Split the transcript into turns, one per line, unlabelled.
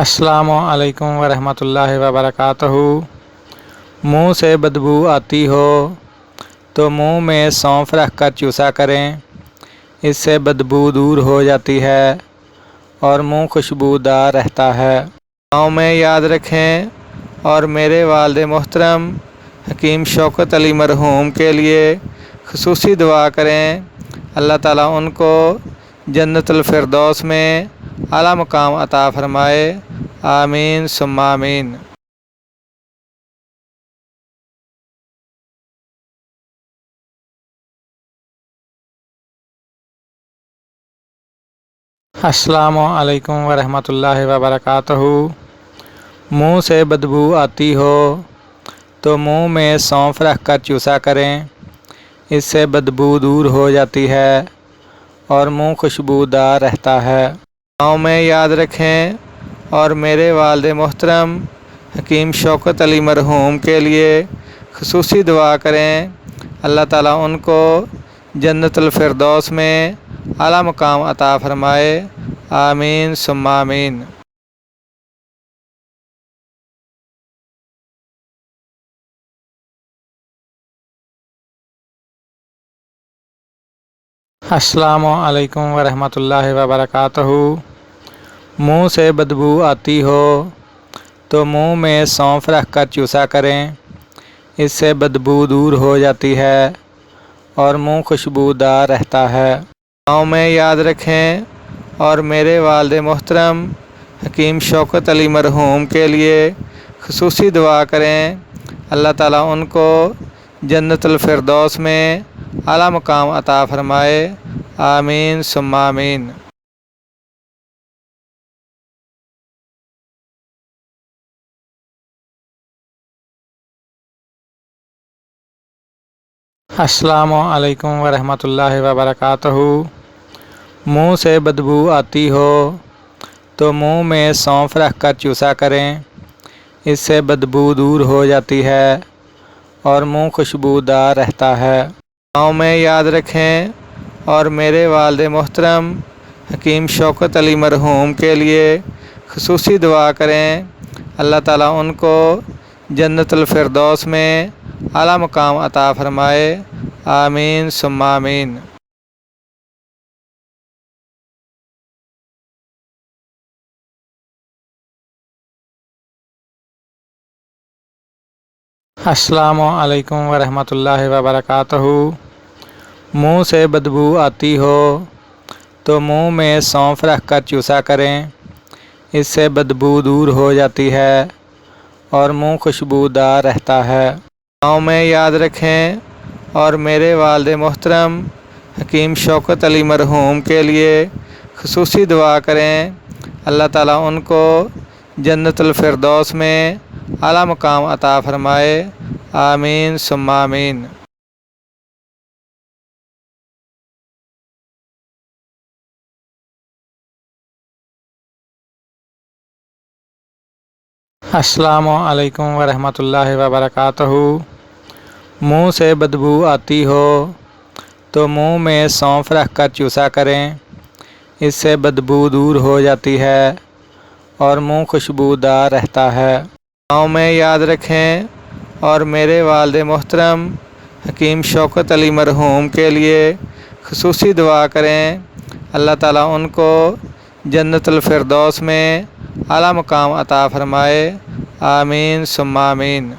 السلام علیکم ورحمۃ اللہ وبرکاتہ۔ منہ سے بدبو آتی ہو تو منہ میں سونف رکھ کر چوسا کریں، اس سے بدبو دور ہو جاتی ہے اور منہ خوشبودار رہتا ہے۔ دعاؤں میں یاد رکھیں اور میرے والد محترم حکیم شوکت علی مرحوم کے لیے خصوصی دعا کریں، اللہ تعالیٰ ان کو جنت الفردوس میں اعلیٰ مقام عطا فرمائے، آمین ثم آمین۔ السلام علیکم ورحمۃ اللہ وبرکاتہ۔ منہ سے بدبو آتی ہو تو منہ میں سونف رکھ کر چوسا کریں، اس سے بدبو دور ہو جاتی ہے اور منہ خوشبودار رہتا ہے۔ دعاؤں میں یاد رکھیں اور میرے والد محترم حکیم شوکت علی مرحوم کے لیے خصوصی دعا کریں، اللہ تعالیٰ ان کو جنت الفردوس میں اعلیٰ مقام عطا فرمائے، آمین ثم آمین۔ السلام علیکم ورحمۃ اللہ وبرکاتہ۔ منہ سے بدبو آتی ہو تو منہ میں سونف رکھ کر چوسا کریں، اس سے بدبو دور ہو جاتی ہے اور منہ خوشبودار رہتا ہے۔ دعاؤں میں یاد رکھیں اور میرے والد محترم حکیم شوکت علی مرحوم کے لیے خصوصی دعا کریں، اللہ تعالیٰ ان کو جنت الفردوس میں اعلیٰ مقام عطا فرمائے، آمین ثم آمین۔ السلام علیکم ورحمۃ اللہ وبرکاتہ۔ منہ سے بدبو آتی ہو تو منہ میں سونف رکھ کر چوسا کریں، اس سے بدبو دور ہو جاتی ہے اور منہ خوشبودار رہتا ہے۔ دعاؤں میں یاد رکھیں اور میرے والد محترم حکیم شوکت علی مرحوم کے لیے خصوصی دعا کریں، اللہ تعالیٰ ان کو جنت الفردوس میں اعلیٰ مقام عطا فرمائے، آمین ثم آمین۔ السلام علیکم ورحمۃ اللہ وبرکاتہ۔ منہ سے بدبو آتی ہو تو منہ میں سونف رکھ کر چوسا کریں، اس سے بدبو دور ہو جاتی ہے اور منہ خوشبودار رہتا ہے۔ دعاؤں میں یاد رکھیں اور میرے والد محترم حکیم شوکت علی مرحوم کے لیے خصوصی دعا کریں، اللہ تعالیٰ ان کو جنت الفردوس میں اعلیٰ مقام عطا فرمائے، آمین ثم آمین۔ السلام علیکم ورحمۃ اللہ وبرکاتہ۔ منہ سے بدبو آتی ہو تو منہ میں سونف رکھ کر چوسا کریں، اس سے بدبو دور ہو جاتی ہے اور منہ خوشبودار رہتا ہے۔ دعاؤں میں یاد رکھیں اور میرے والد محترم حکیم شوکت علی مرحوم کے لیے خصوصی دعا کریں، اللہ تعالیٰ ان کو جنت الفردوس میں اعلیٰ مقام عطا فرمائے، آمین ثم آمین۔